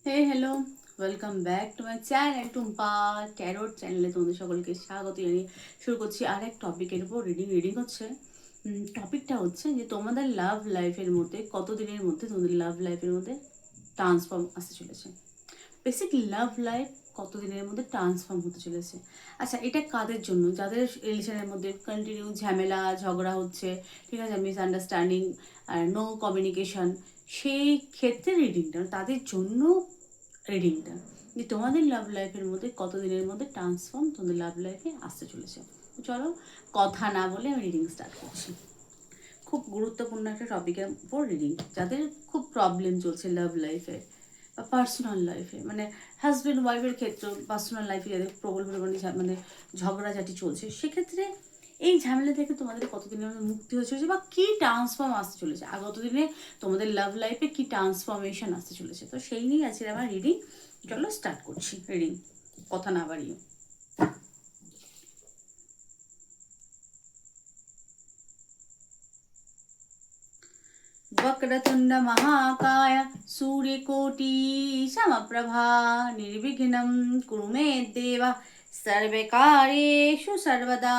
Hey hello, welcome back to my channel Tumpa tarot চ্যানেলে তোমাদের সকলকে স্বাগত জানিয়ে শুরু করছি আরেক টপিকের উপর রিডিং হচ্ছে। টপিকটা হচ্ছে যে তোমাদের লাভ লাইফের মধ্যে কতদিনের মধ্যে তোমাদের লাভ লাইফের মধ্যে ট্রান্সফর্ম আসতে চলেছে। বেসিক লাভ লাইফ কতদিনের মধ্যে ট্রান্সফর্ম হতে চলেছে। আচ্ছা, এটা কাদের জন্য? যাদের রিলেশনের মধ্যে কন্টিনিউ ঝামেলা ঝগড়া হচ্ছে, ঠিক আছে, মিসআন্ডারস্ট্যান্ডিং আর নো কমিউনিকেশন, সেই ক্ষেত্রে রিডিংটা তাদের জন্য। রিডিংটা যে তোমাদের লাভ লাইফের মধ্যে কতদিনের মধ্যে ট্রান্সফর্ম তোমাদের লাভ লাইফে আসতে চলেছে। চলো কথা না বলে আমি রিডিং স্টার্ট করছি। খুব গুরুত্বপূর্ণ একটা টপিকের উপর রিডিং। যাদের খুব প্রবলেম চলছে লাভ লাইফে বা পার্সোনাল লাইফে, মানে হাজব্যান্ড ওয়াইফের ক্ষেত্রে পার্সোনাল লাইফে যাদের প্রবল পরিমাণে মানে ঝগড়াঝাটি চলছে, সেক্ষেত্রে এই ঝামেলা থেকে তোমাদের কতদিনের মধ্যে মুক্তি হয়ে চলেছে বা কী ট্রান্সফর্ম আসতে চলেছে, আগত দিনে তোমাদের লাভ লাইফে কী ট্রান্সফরমেশন আসতে চলেছে, তো সেই নিয়েই আছে আমার রিডিং। চলো স্টার্ট করছি রিডিং, কথা না বাড়িয়ে। वक्रतुंड महाकाय सूर्यकोटि समप्रभा निर्विघ्नं कुरु मे देव सर्वकार्येषु सर्वदा।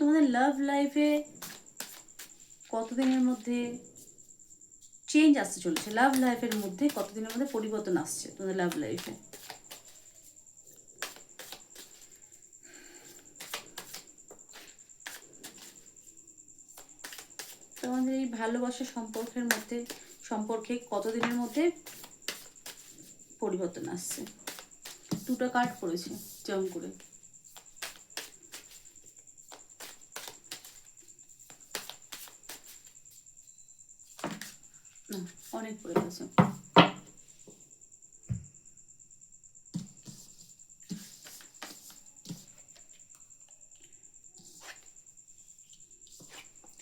তোমাদের লাভ লাইফে কতদিনের মধ্যে চেঞ্জ আসতে চলেছে, লাভ লাইফের মধ্যে কতদিনের মধ্যে পরিবর্তন আসছে তোমাদের লাভ লাইফে। তোমাদের এই ভালোবাসার সম্পর্কে কতদিনের মধ্যে পরিবর্তন আসছে। দুটো কার্ড পড়েছে জম করে। অনেক পড়ে গেছে।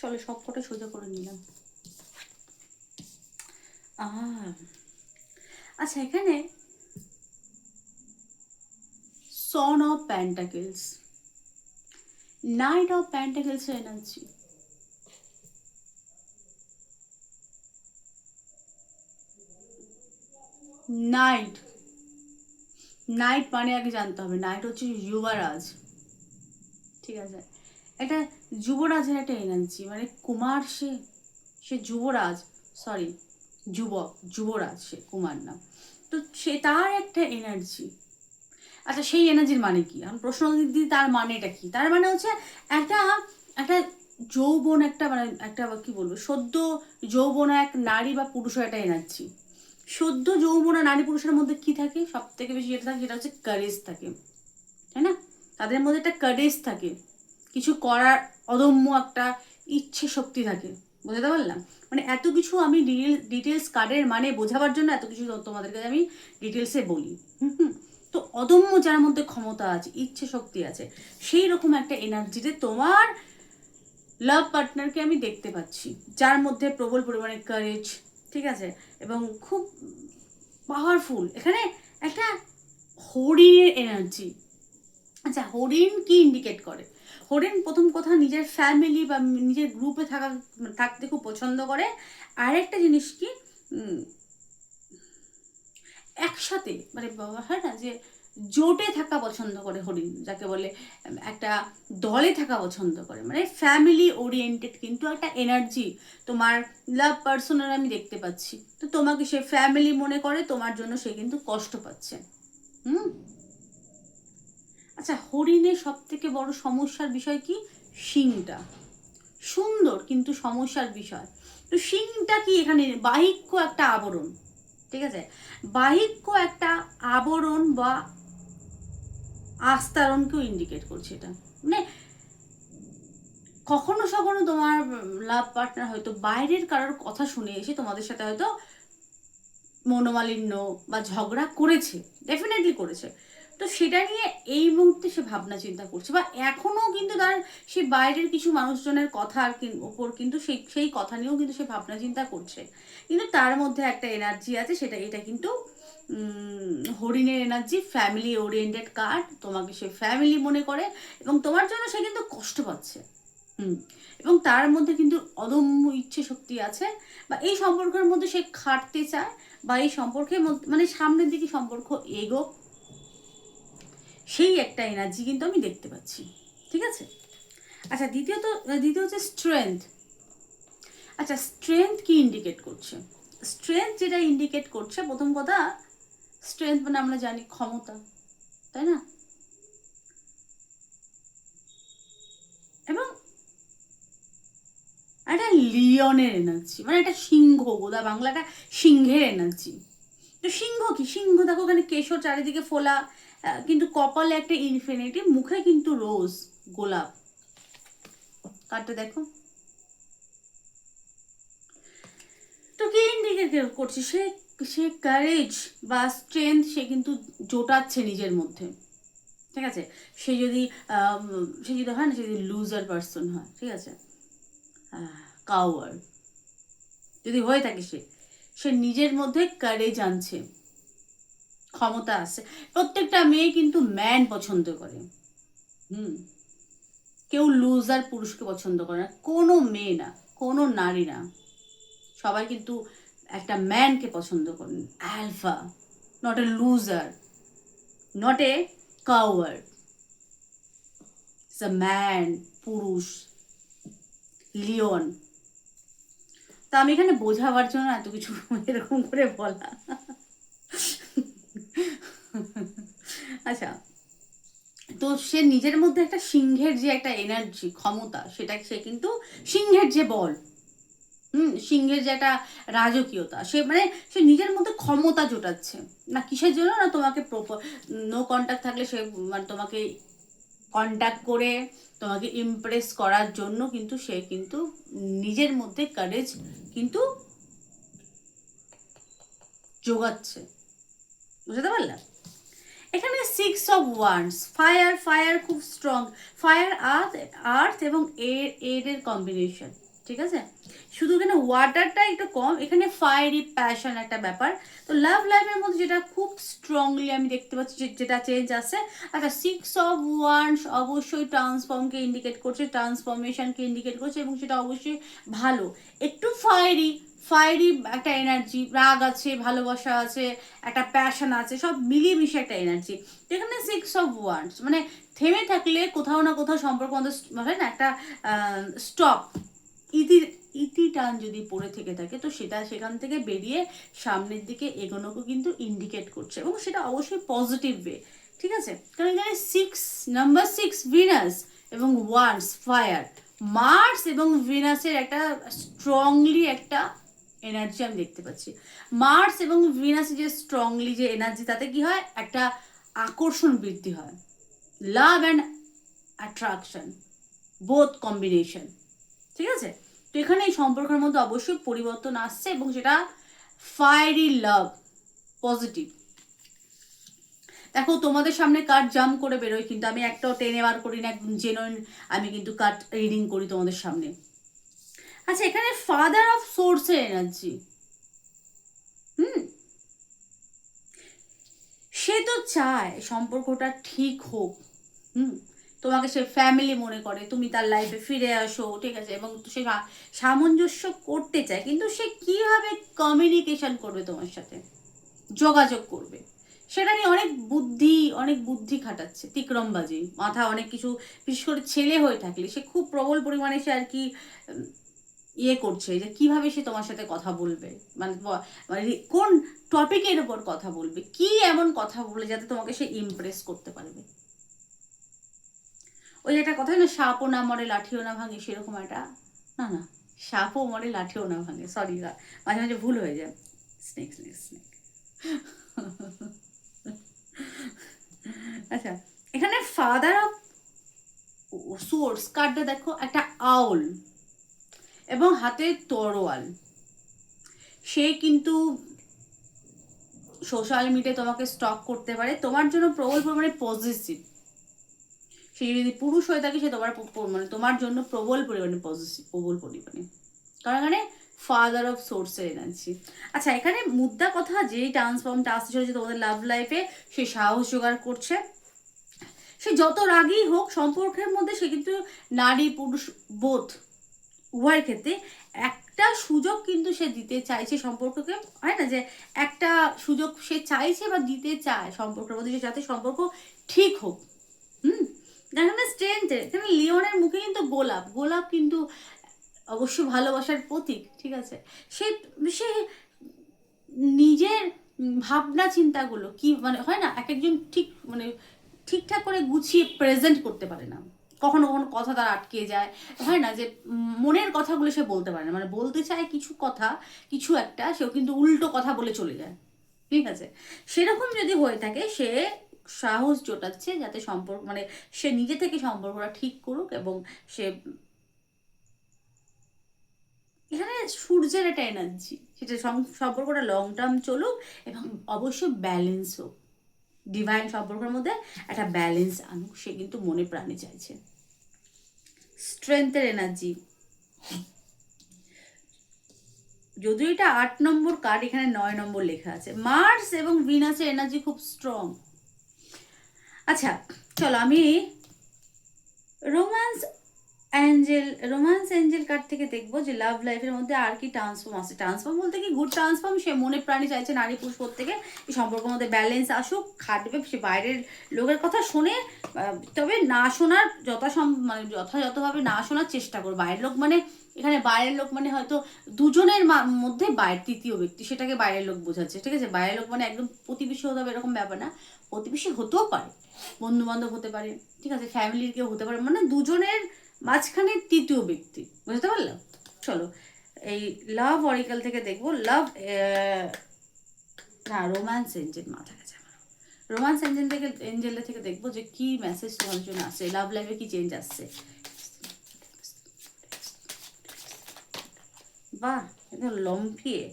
চলো সব কটা সোজা করে নিলাম। আচ্ছা, এখানে son of pentacles, night of pentacles energy, night. Night মানে আগে জানতে হবে, নাইট হচ্ছে যুবরাজ, ঠিক আছে, একটা যুবরাজের একটা এনার্জি, মানে কুমার, সে সে যুবরাজ, সরি যুবরাজ, সে কুমার না, তো সে তার একটা এনার্জি। আচ্ছা, সেই এনার্জির মানে কি? এখন প্রশ্ন দিদি, তার মানেটা কি? তার মানে হচ্ছে একটা একটা যৌবন, একটা মানে একটা কি বলবো, সদ্য যৌবন এক নারী বা পুরুষের একটা এনার্জি। সদ্য যৌবনা নারী পুরুষের মধ্যে কি থাকে? সব থেকে বেশি যেটা থাকে সেটা হচ্ছে কারেজ থাকে, তাই না? তাদের মধ্যে একটা কারেজ থাকে, কিছু করার অদম্য একটা ইচ্ছে শক্তি থাকে। বুঝতে পারলাম? মানে এত কিছু আমি ডিটেলস কার্ডের মানে বোঝাবার জন্য এত কিছু তোমাদেরকে আমি ডিটেলসে বলি। হুম। তো অদম্য যার মধ্যে ক্ষমতা আছে, ইচ্ছে শক্তি আছে, সেই রকম একটা এনার্জিতে তোমার লাভ পার্টনারকে আমি দেখতে পাচ্ছি, যার মধ্যে প্রবল পরিমাণে কারেজ, ঠিক আছে, এবং খুব পাওয়ারফুল। এখানে একটা হরিণের এনার্জি। আচ্ছা, হরিণ কি ইন্ডিকেট করে? হরিণ প্রথম কথা নিজের ফ্যামিলি বা নিজের গ্রুপে থাকতে খুব পছন্দ করে। আরেকটা জিনিস কি, একসাথে মানে হয় না যে জোটে থাকা পছন্দ করে হরিণ, যাকে বলে একটা দলে থাকা পছন্দ করে, মানে ফ্যামিলি ওরিয়েন্টেড কিন্তু একটা এনার্জি তোমার লাভ পার্সনের আমি দেখতে পাচ্ছি। তো তোমাকে সে ফ্যামিলি মনে করে, তোমার জন্য সে কিন্তু কষ্ট পাচ্ছে। হুম। আচ্ছা, হরিণের সব থেকে বড় সমস্যার বিষয় কি? শিংটা সুন্দর কিন্তু সমস্যার বিষয়। তো শিংটা কি? এখানে বাহিক্য একটা আবরণ, ঠিক আছে, বাহিক্য একটা আবরণ বা আস্তরণকেও ইন্ডিকেট করছে এটা। মানে কখনো সখনো তোমার লাভ পার্টনার হয়তো বাইরের কারোর কথা শুনে এসে তোমাদের সাথে হয়তো মনোমালিন্য বা ঝগড়া করেছে, ডেফিনেটলি করেছে। তো সেটা নিয়ে এই মুহূর্তে সে ভাবনা চিন্তা করছে, বা এখনো কিন্তু তার সে বাইরের কিছু মানুষজনের কথার ওপর কিন্তু সেই সেই কথা নিয়েও কিন্তু সে ভাবনা চিন্তা করছে। কিন্তু তার মধ্যে একটা এনার্জি আছে, সেটা এটা কিন্তু হরিণের এনার্জি, ফ্যামিলি ওরিয়েন্টেড কার্ড, তোমাকে সে ফ্যামিলি মনে করে এবং তোমার জন্য সে কিন্তু কষ্ট পাচ্ছে। এবং তার মধ্যে কিন্তু অদম্য ইচ্ছে শক্তি আছে, বা এই সম্পর্কের মধ্যে সে খাটতে চায়, বা এই সম্পর্কের মধ্যে মানে সামনের দিকে সম্পর্ক এগো, সেই একটা এনার্জি কিন্তু আমি দেখতে পাচ্ছি। ঠিক আছে, আচ্ছা দ্বিতীয় হচ্ছে স্ট্রেংথ। আচ্ছা স্ট্রেংথ কি ইন্ডিকেট করছে? স্ট্রেংথ যেটা ইন্ডিকেট করছে, প্রথম কথা স্ট্রেংথ মানে আমরা জানি ক্ষমতা, তাই না? এবং একটা লিওনের এনার্জি, মানে একটা সিংহ, গোদা বাংলাটা সিংহের এনার্জি। তো সিংহ কি? সিংহ দেখো ওখানে কেশর চারিদিকে ফোলা, কিন্তু কপালে একটা ইনফিনিটি, মুখে কিন্তু রোজ, গোলাপ। কার্ডটা দেখো, তো কি ইন্ডিকেট করছে? সে সে কারেজ বা স্ট্রেংথ সে কিন্তু জোটাচ্ছে নিজের মধ্যে। ঠিক আছে, সে যদি হয় না, সে যদি লুজার পার্সন হয়, ঠিক আছে, কাওয়ার্ড যদি হয়ে থাকে, সে সে নিজের মধ্যে কারেজ আনছে, ক্ষমতা আছে। প্রত্যেকটা মেয়ে কিন্তু ম্যান পছন্দ করে। কেউ লুজার পুরুষকে পছন্দ করে না, কোনো মেয়ে না, কোনো নারী না, সবাই কিন্তু একটা ম্যানকে পছন্দ করেন, alpha, not a loser, not a coward, it's a man, পুরুষ, লিওন। তা আমি এখানে বোঝাবার জন্য এত কিছু এরকম করে বলা। আচ্ছা, তো সে নিজের মধ্যে একটা সিংহের যে একটা এনার্জি, ক্ষমতা, সেটা সে কিন্তু সিংহের যে বল, সিংহের যে একটা রাজকীয়তা, সে মানে সে নিজের মধ্যে ক্ষমতা জোটাচ্ছে না। কিসের জন্য? না তোমাকে নো কন্ট্যাক্ট থাকলে সে মানে তোমাকে কন্ট্যাক্ট করে তোমাকে ইমপ্রেস করার জন্য কিন্তু সে কিন্তু নিজের মধ্যে কারেজ কিন্তু জোগাচ্ছে। বুঝতে পারলাম? এখানে 6 of Wands, ফায়ার, ফায়ার খুব স্ট্রং, ফায়ার, আর্থ এবং এর কম্বিনেশন। ঠিক আছে, শুধু এখানে ওয়াটারটা একটু কম, এখানে ফায়ারি প্যাশন একটা ব্যাপার। তো লাভ লাইফের মধ্যে যেটা খুব স্ট্রংলি আমি দেখতে পাচ্ছি যেটা চেঞ্জ আছে। আচ্ছা 6 of Wands অবশ্যই ট্রান্সফর্মকে ইন্ডিকেট করছে, ট্রান্সফরমেশনকে ইন্ডিকেট করছে, এবং সেটা অবশ্যই ভালো। একটু ফায়ারি একটা এনার্জি, রাগ আছে, ভালোবাসা আছে, একটা প্যাশন আছে, সব মিলিয়ে মিশে একটা এনার্জি। এখানে 6 of Wands মানে থেমে থাকলে কোথাও না কোথাও সম্পর্ক আমাদের হয় না, একটা স্টপ, ইতি টান যদি পড়ে থেকে থাকে, তো সেটা সেখান থেকে বেরিয়ে সামনের দিকে এগোনোকে কিন্তু ইন্ডিকেট করছে, এবং সেটা অবশ্যই পজিটিভ ওয়ে। ঠিক আছে, কারণ এখানে নাম্বার 6 ভিনাস এবং ওয়ান্স ফায়ার, মার্স এবং ভিনাসের একটা স্ট্রংলি একটা এনার্জি আমি দেখতে পাচ্ছি। মার্স এবং ভিনাসের যে স্ট্রংলি যে এনার্জি, তাতে কি হয়, একটা আকর্ষণ বৃদ্ধি হয়, love and attraction, both combination. ঠিক আছে, তো এখানে এই সম্পর্কের মধ্যে অবশ্যই পরিবর্তন আসছে, এবং সেটা ফায়ারি লাভ, পজিটিভ। দেখো তোমাদের সামনে কার্ড জাম্প করে বেরোয়, কিন্তু আমি একটাও টেনে বার করি না, একদম জেনুইন আমি কিন্তু কার্ড রিডিং করি তোমাদের সামনে। আচ্ছা এখানে ফাদার অফ সোর্সের এনার্জি, সে তো চায় সম্পর্কটা ঠিক হোক, তোমাকে সে ফ্যামিলি মনে করে, তুমি তার লাইফে ফিরে আসো, ঠিক আছে, এবং সে সামঞ্জস্য করতে চায়, কিন্তু সে কিভাবে কমিউনিকেশন করবে তোমার সাথে, যোগাযোগ করবে, সেটা নিয়ে অনেক বুদ্ধি খাটাচ্ছে, তিক্রমবাজি, মাথা অনেক কিছু, বিশেষ করে ছেলে হয়ে থাকলে সে খুব প্রবল পরিমাণে সে আর কি ইয়ে করছে, যে কিভাবে সে তোমার সাথে কথা বলবে, মানে মানে কোন টপিকের উপর কথা বলবে, কি এমন কথা বলে যাতে তোমাকে সে ইমপ্রেস করতে পারবে। ওই একটা কথা না, সাপও না মরে লাঠিও না ভাঙে, সেরকম একটা, না না, সাপও মরে লাঠিও না ভাঙে, সরি, মাঝে মাঝে ভুল হয়ে যায়, স্নেক স্নেক স্নেক। আচ্ছা এখানে ফাদার অফ সোর্স কার্ডটা দেখো, একটা আউল এবং হাতে তরোয়াল। সে কিন্তু সোশ্যাল মিডিয়ায় তোমাকে স্টক করতে পারে, তোমার জন্য প্রবল পরিমাণে পজিটিভ। সে যদি পুরুষ হয়ে থাকে, সে তোমার মানে তোমার জন্য প্রবল পরিমাণে পজিটিভ, প্রবল পরিমাণে। কারণ এখানে ফাদার অফ সোর্সের এনার্জি। আচ্ছা, এখানে মুদ্রা কথা যেই ট্রান্সফর্মটা আসতে চলেছে তোমাদের লাভ লাইফে, সে সাহস জোগাড় করছে। সে যত রাগই হোক সম্পর্কের মধ্যে, সে কিন্তু নারী পুরুষ বোধ উভয়ের ক্ষেত্রে একটা সুযোগ কিন্তু সে দিতে চাইছে সম্পর্ককে, হয় না যে একটা সুযোগ সে চাইছে বা দিতে চায় সম্পর্কের মধ্যে, যাতে সম্পর্ক ঠিক হোক। এখানে স্ট্রেংথের, এখানে লিওনের মুখে কিন্তু গোলাপ, গোলাপ কিন্তু অবশ্যই ভালোবাসার প্রতীক, ঠিক আছে। সে সে নিজের ভাবনা চিন্তাগুলো কি মানে হয় না, এক একজন ঠিক মানে ঠিকঠাক করে গুছিয়ে প্রেজেন্ট করতে পারে না, কখনো কখনো কথা তার আটকে যায়, হয় না যে মনের কথাগুলো সে বলতে পারে না, মানে বলতে চায় কিছু কথা, কিছু একটা, সেও কিন্তু উল্টো কথা বলে চলে যায়, ঠিক আছে। সেরকম যদি হয়ে থাকে, সে সাহস জোটাচ্ছে যাতে সম্পর্ক মানে সে নিজে থেকে সম্পর্কটা ঠিক করুক, এবং সে এখানে সূর্যের একটা এনার্জি, সেটা সম্পর্কটা লং টার্ম চলুক এবং অবশ্যই ব্যালেন্স হোক, ডিভাইন সম্পর্কের মধ্যে একটা ব্যালেন্স আনুক, সে কিন্তু মনে প্রাণে চাইছে। স্ট্রেংথের এনার্জি, যদিও এটা 8 নম্বর কার্ড, এখানে 9 নম্বর লেখা আছে। মার্স এবং ভিনাসের এনার্জি খুব স্ট্রং। আচ্ছা চলো আমি রোম্যান্স এঞ্জেল কার্ড থেকে দেখবো যে লাভ লাইফের মধ্যে আর কি ট্রান্সফর্ম আছে। ট্রান্সফর্ম বলতে কি গুড ট্রান্সফর্ম, সে মনে প্রাণী চাইছে নারী পুরুষ প্রত্যেকে এই সম্পর্কের মধ্যে ব্যালেন্স আসুক, খাটবে, সে বাইরের লোকের কথা শুনে, তবে না শোনার মানে যথাযথভাবে না শোনার চেষ্টা করবে। বাইরের লোক মানে এখানে বাইরের লোক মানে হয়তো দুজনের মধ্যে তৃতীয় ব্যক্তি, সেটাকে বাইরের লোক বোঝাচ্ছে, ঠিক আছে। বাইরের লোক মানে একদম প্রতিবেশী হতে হবে এরকম ব্যাপার না, প্রতিবেশী হতেও পারে, বন্ধু বান্ধব হতে পারে, ঠিক আছে, ফ্যামিলির কেউ হতে পারে, মানে দুজনের মাঝখানে তৃতীয় ব্যক্তি, বুঝতে পারলাম। চলো এই লাভ অরিকাল থেকে দেখবো লাভ না রোম্যান্স এঞ্জেল, মাথা গেছে আমার, রোম্যান্স এঞ্জেল থেকে দেখবো যে কি মেসেজ তোমার জন্য আসছে, লাভ লাইফে কি চেঞ্জ আসছে। বাহ, একদম লম্ফিয়ে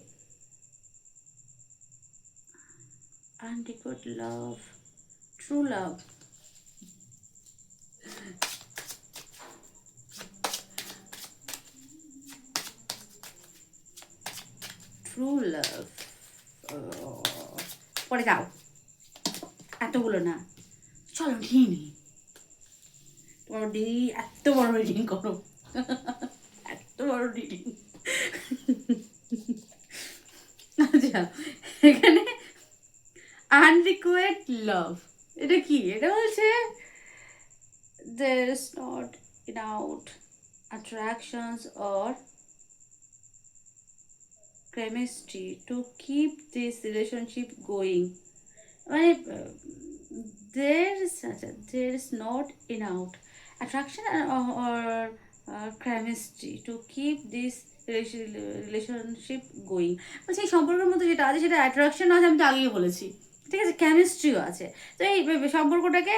আনডিকোড লাভ, ট্রু লাভ, ট্রু লাভ। পরে যাও, এতগুলো না, চলো নিয়ে নি তোমার এত বড় রিডিং করো, এত বড় রিডিং। আচ্ছা, এখানে আনরিকোয়েড লাভ, এটা কি? এটা বলছে there is not enough attractions or chemistry to keep this relationship going. মানে there is not enough attraction or chemistry to keep this relationship going. মানে সেই সম্পর্কের মধ্যে যেটা আছে সেটা অ্যাট্রাকশন আছে, আমি তো আগেই বলেছি, ঠিক আছে, কেমিস্ট্রিও আছে। তো এই সম্পর্কটাকে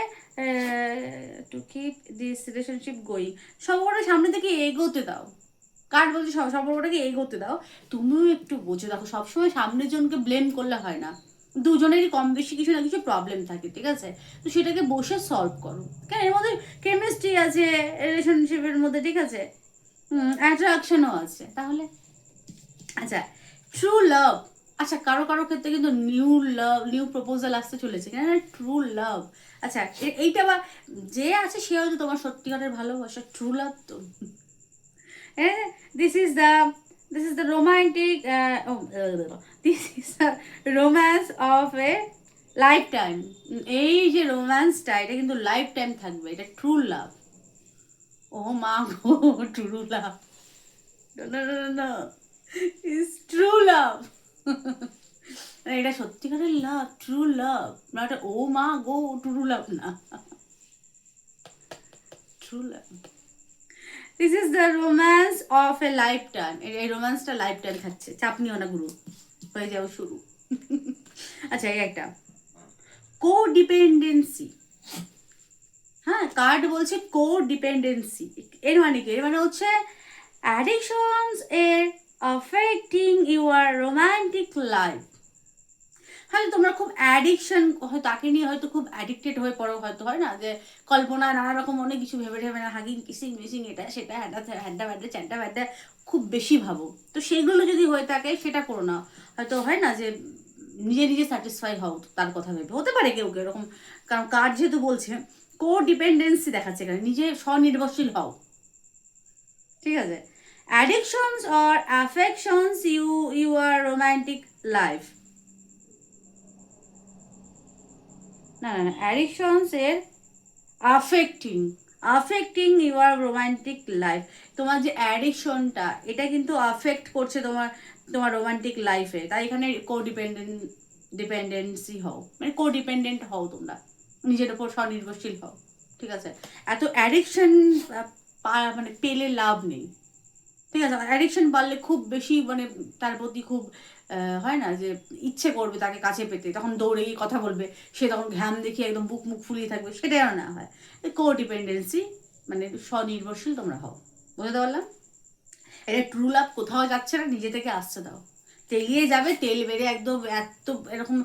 to keep this relationship going, সম্পর্কটা সামনে থেকে এগোতে দাও। কার বলছে সম্পর্কটাকে এগোতে দাও, তুমিও একটু বোঝো। দেখো সবসময় সামনের জনকে ব্লেম করলে হয় না, দুজনেরই কম বেশি কিছু না কিছু প্রবলেম থাকে, ঠিক আছে। তো সেটাকে বসে সলভ করো, কেন এর মধ্যে কেমিস্ট্রি আছে রিলেশনশিপের মধ্যে, ঠিক আছে, অ্যাট্রাকশনও আছে, তাহলে আচ্ছা ট্রু লাভ। আচ্ছা কারো কারো ক্ষেত্রে কিন্তু নিউ প্রপোজাল আসতে চলেছে, কেন ট্রু লাভ। আচ্ছা এইটা বা যে আছে সে হয়তো তোমার সত্যিকারের ভালোবাসা, ট্রু লাভ তো। This is the romantic, this is the romance of A life time. এই যে রোম্যান্সটা, এটা কিন্তু লাইফ টাইম থাকবে, এটা ট্রু লাভ। ও মা গো, ট্রু লাভ, না ইজ ট্রু লাভ। এটা সত্যিকারের লাভ, ট্রু লাভ না, এটা ও মা গো ট্রু লাভ না, true love. This is the romance of A life time. এই রোম্যান্সটা লাইফ টাইম থাকছে, চাপ নিও না গুরু, হয়ে যাও শুরু। আচ্ছা এই একটা কো ডিপেন্ডেন্সি, হ্যাঁ কার্ড বলছে কো ডিপেন্ডেন্সি। এর মানে কি? এর মানে হচ্ছে অ্যাডিকশনস এর affecting your romantic life, হ্যাঁ তোমরা খুব অ্যাডিকশন তাকে নিয়ে হয়তো খুব অ্যাডিক্টেড হয়ে পড়ো, হয়তো হয় না যে কল্পনা নানা রকম অনেক কিছু ভেবে ভেবে না, হাগিং কিসিং মিসিং এটা সেটা হ্যাড্ডা ব্যাড্ডা চ্যাড্ডা ব্যাড্ডা খুব বেশি ভাবো, তো সেগুলো যদি হয়ে থাকে সেটা করো না। হয়তো হয় না যে নিজে নিজে স্যাটিসফাই হও তার কথা ভেবে, হতে পারে কেউ কেউ এরকম, কারণ কার যেহেতু বলছে কো ডিপেন্ডেন্সি দেখাচ্ছে এখানে, নিজে স্বনির্ভরশীল হও, ঠিক আছে। Addictions or affections you are romantic life, না না না, অ্যাডিকশনস এর আফেক্টিং ইউর রোমান্টিক লাইফ, তোমার যে অ্যাডিকশনটা এটা কিন্তু আফেক্ট করছে তোমার তোমার রোমান্টিক লাইফে, তাই এখানে ডিপেন্ডেন্সি হও, মানে কোডিপেন্ডেন্ট হও তোমরা, নিজের ওপর স্বনির্ভরশীল হও, ঠিক আছে। এত অ্যাডিকশন মানে পেলে লাভ নেই, ঠিক আছে। অ্যাডিকশন বাড়লে খুব বেশি মানে তার প্রতি খুব হয় না যে ইচ্ছে করবে তাকে কাছে পেতে, তখন দৌড়ে গিয়ে কথা বলবে, সে তখন ঘ্যাম দেখিয়ে একদম বুক মুখ ফুলিয়ে থাকবে, সেটা যেন না হয়। কো ডিপেন্ডেন্সি মানে স্বনির্ভরশীল তোমরা হও, বুঝতে পারলাম। এটা ট্রু লাভ কোথাও যাচ্ছে না, নিজে থেকে আসছে, দাও তেলিয়ে যাবে, তেল বেড়ে একদম এত এরকম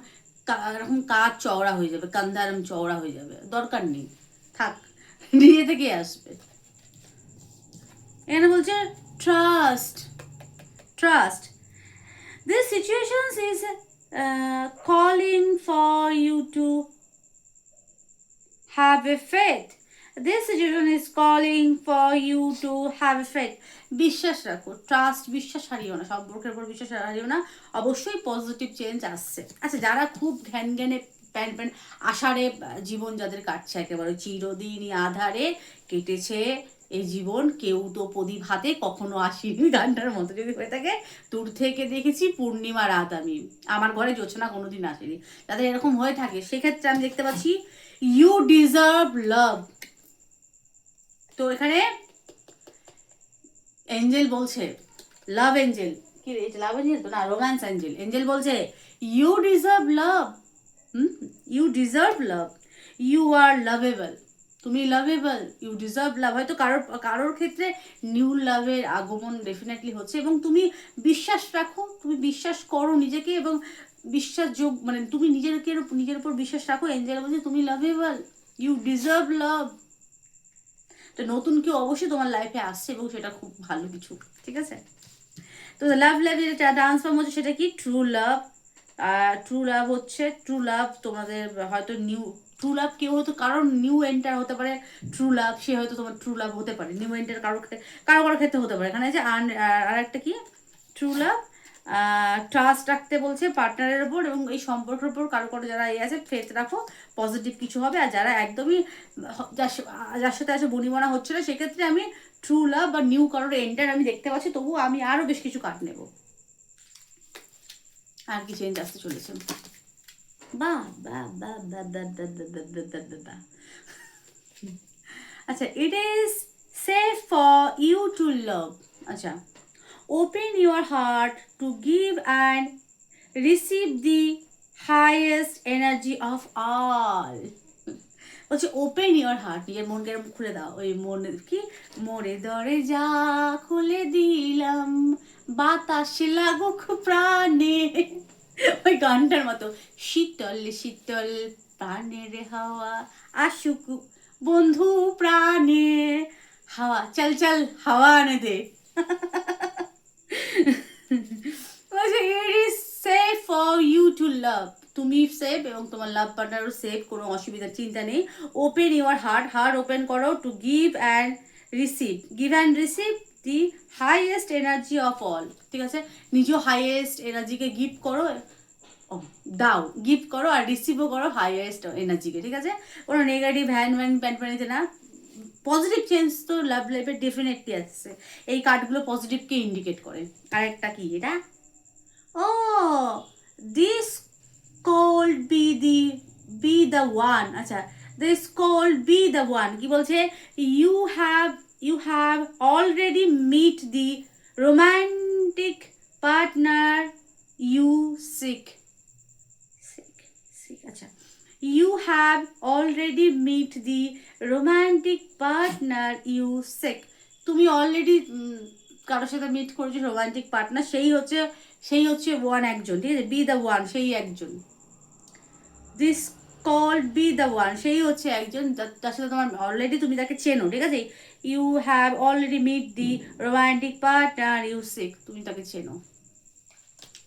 এরকম কাজ চওড়া হয়ে যাবে, কান্দা এরকম চওড়া হয়ে যাবে, দরকার নেই, থাক, নিজে থেকে আসবে। এখানে বলছে trust, trust this situation is calling for you to have a faith, this situation is calling for you to have a faith, বিশ্বাস রাখো, ট্রাস্ট, বিশ্বাস হারিও না, সম্পর্কের উপর বিশ্বাস হারিও না, অবশ্যই পজিটিভ চেঞ্জ আসছে। আচ্ছা যারা খুব ঘ্যান ঘ্যানে প্যান প্যান আষাঢ়ে জীবন যাদের কাটছে, একেবারে চিরদিনই আধারে কেটেছে এই জীবন, কেউ তো প্রদীপ হাতে কখনো আসেনি, গানটার মতো যদি হয়ে থাকে, দূর থেকে দেখেছি পূর্ণিমা রাত আমি, আমার ঘরে জোছনা কোনোদিন আসেনি, যাদের এরকম হয়ে থাকে সেক্ষেত্রে আমি দেখতে পাচ্ছি ইউ ডিজার্ভ লাভ। তো এখানে এঞ্জেল বলছে, লাভ এঞ্জেল, কি রে লাভ এঞ্জেল তো না, রোম্যান্স এঞ্জেল, এঞ্জেল বলছে you deserve love, you deserve love, you are lovable, তুমি লাভেবল, ইউ ডিজার্ভ লাভ। হয়তো কারোর কারোর ক্ষেত্রে নিউ লাভের আগমন ডেফিনেটলি হচ্ছে, এবং তুমি বিশ্বাস রাখো, তুমি বিশ্বাস করো নিজেকে, এবং বিশ্বাসযোগ মানে তুমি নিজের উপর বিশ্বাস রাখো, এঞ্জেল বলছে তুমি লাভেবল, ইউ ডিজার্ভ লাভ। তো নতুন কেউ অবশ্যই তোমার লাইফে আসছে এবং সেটা খুব ভালো কিছু, ঠিক আছে। তো লাভ লাভের যেটা ডান্স ফর্ম হচ্ছে সেটা কি ট্রু লাভ, ট্রু লাভ হচ্ছে, ট্রু লাভ তোমাদের হয়তো নিউ ট্রু লাভ, কেউ হয়তো কারোর নিউ এন্টার হতে পারে, ট্রু লাভ সে হয়তো তোমার ট্রু লাভ হতে পারে, নিউ এন্টার কারোর কারোর ক্ষেত্রে হতে পারে। এখানে যে আর একটা কি ট্রু লাভ, ট্রাস্ট রাখতে বলছে পার্টনারের ওপর, এবং এই সম্পর্কের উপর কারো কারো যারা এই আছে ফেথ রাখো, পজিটিভ কিছু হবে। আর যারা একদমই যার সাথে আছে বনিবনা হচ্ছে না, সেক্ষেত্রে আমি ট্রু লাভ বা নিউ কারোর এন্টার আমি দেখতে পাচ্ছি, তবুও আমি আরও বেশ কিছু কাট নেব, আর কি চেঞ্জ আসতে চলেছে। বাহ বাহ বাহ বাহ বাহ বাহ বাহ বাহ বাহ বাহ বাহ। আচ্ছা, it is safe for you to love, আচ্ছা open your heart to give and receive the highest energy of all, বলছে ওপেন ইউর হার্ট, নিজের মনকে এরকম খুলে দাও, ওই মনে কি মোরে দরজা খুলে দিলাম বাতাস লাগুক প্রাণে, ওই গানটার মতো, শীতল শীতল প্রাণের হাওয়া আসুক বন্ধু প্রাণে, হাওয়া চল চল হাওয়া আনে দে। বলছে it is safe for you to love, তুমি সেফ এবং তোমার লাভ পার্টনারও সেফ, কোনো অসুবিধার চিন্তা নেই। Open your heart, heart open করো, to give and receive the highest energy of all, ঠিক আছে। নিজেও হাইয়েস্ট এনার্জিকে গিফট করো, দাও গিফট করো, আর রিসিভও করো হাইয়েস্ট এনার্জিকে, ঠিক আছে। কোনো নেগেটিভ হ্যান্ড ম্যান প্যান প্যানিতে না, পজিটিভ চেঞ্জ তো লাভ লাইফে ডেফিনেটলি আসছে, এই কার্ডগুলো পজিটিভকে ইন্ডিকেট করে। আর একটা কি এটা, oh this could be the one, আচ্ছা this could be the one কি বলছে, you have already meet the romantic partner you seek, আচ্ছা you have already meet the romantic partner you seek, তুমি অলরেডি কারোর সাথে মিট করেছো romantic partner, সেই হচ্ছে ওয়ান একজন, ঠিক আছে, বি দ্য ওয়ান সেই একজন, this call B the one, সেই হচ্ছে একজন তার সাথে তোমার অলরেডি তুমি তাকে চেনো, ঠিক আছে, you have already meet the romantic partner you seek, তুমি তাকে চেনো।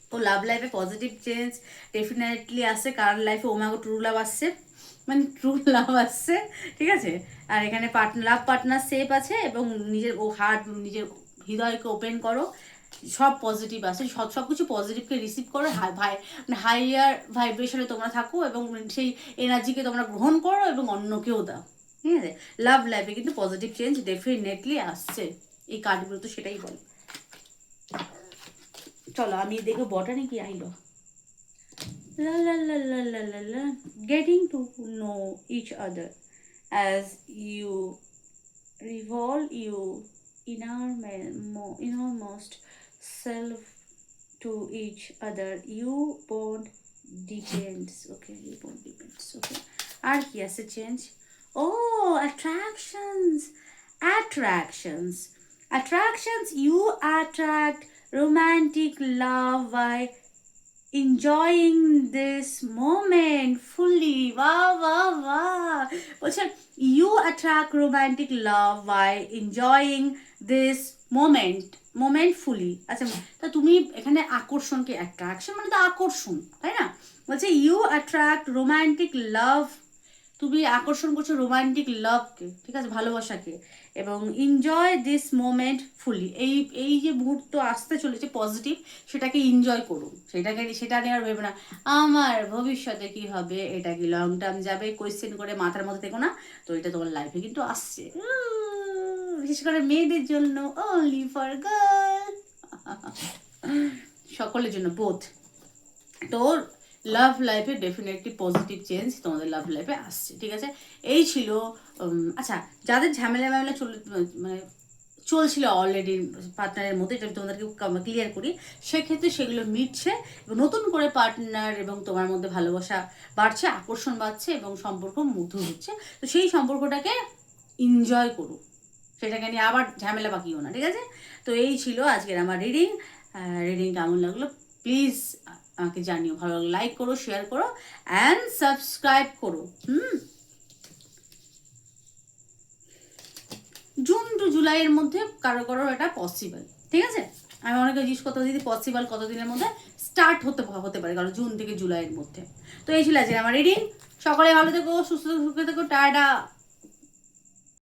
তো লাভ লাইফে পজিটিভ চেঞ্জ ডেফিনেটলি আসছে, কার লাইফে ওমাগো ট্রু লাভ আসছে, মানে ট্রু লাভ আসছে, ঠিক আছে। আর এখানে লাভ পার্টনার সেফ আছে, এবং নিজের হার্ট, নিজের হৃদয়কে ওপেন করো, সব পজিটিভ আছে, সব কিছু পজিটিভকে রিসিভ করো, মানে হাইয়ার ভাইব্রেশনে তোমরা থাকো, এবং সেই এনার্জিকে তোমরা গ্রহণ করো এবং অন্যকেও দাও, ঠিক আছে। লাভ লাইফে কিন্তু পজিটিভ চেঞ্জ ডেফিনেটলি আসছে, এই কার্ডগুলো তো সেটাই বলে। চলো আমি দেখো বটানি কি আইলো। La la la la la la la. Getting to know each other as you revolve your innermost self to each other. You bond depends. Okay, you bond depends. Okay. আর কি আছে change? Oh, attractions. Attractions. Attractions. You attract romantic love by enjoying this moment fully. Wow, wow, wow. বলছেন you attract romantic love by enjoying this moment fully. আচ্ছা, তা তুমি এখানে আকর্ষণকে, attraction মানে তো আকর্ষণ, তাই না? বলছে you attract romantic love, তুমি আকর্ষণ করছো রোমান্টিক লাভকে, ঠিক আছে, ভালোবাসাকে, এবং এনজয় দিস মোমেন্ট ফুলি, এই যে মুহূর্ত আসতে চলেছে পজিটিভ, সেটাকে এনজয় করুন, সেটা নিয়ে আর ভেবে না আমার ভবিষ্যতে কি হবে, এটা কি লং টার্ম যাবে, কোয়েশ্চেন করে মাথার মধ্যে থেকো না। তো এটা তোমার লাইফে কিন্তু আসছে, বিশেষ করে মেয়েদের জন্য, অনলি ফর গার্ল, সকলের জন্য বোথ। তো লাভ লাইফে ডেফিনেটলি পজিটিভ চেঞ্জ তোমাদের লাভ লাইফে আসছে, ঠিক আছে। এই ছিল আচ্ছা, যাদের ঝামেলা মানে চলছিল অলরেডি পার্টনারের মধ্যে, এটা আমি তোমাদেরকে ক্লিয়ার করি, সেক্ষেত্রে সেগুলো মিটছে, এবং নতুন করে পার্টনার এবং তোমার মধ্যে ভালোবাসা বাড়ছে, আকর্ষণ বাড়ছে, এবং সম্পর্ক মধুর হচ্ছে। তো সেই সম্পর্কটাকে এনজয় করো, সেটাকে নিয়ে আবার ঝামেলা বাকিও না, ঠিক আছে। তো এই ছিল আজকের আমার রিডিং কেমন লাগলো প্লিজ আমাকে জানিও, ভালো লাগলে লাইক করো, শেয়ার করো অ্যান্ড সাবস্ক্রাইব করো। জুন টু জুলাইয়ের মধ্যে কারো কারো এটা পসিবল, ঠিক আছে। আমি অনেকে জিজ্ঞেস করতে দিদি পসিবল কতদিনের মধ্যে স্টার্ট হতে পারে, কারণ জুন থেকে জুলাইয়ের মধ্যে। তো এই ছিল আজকে আমার রিডিং, সকলে ভালো থেকো, সুস্থ থেকো, টাটা।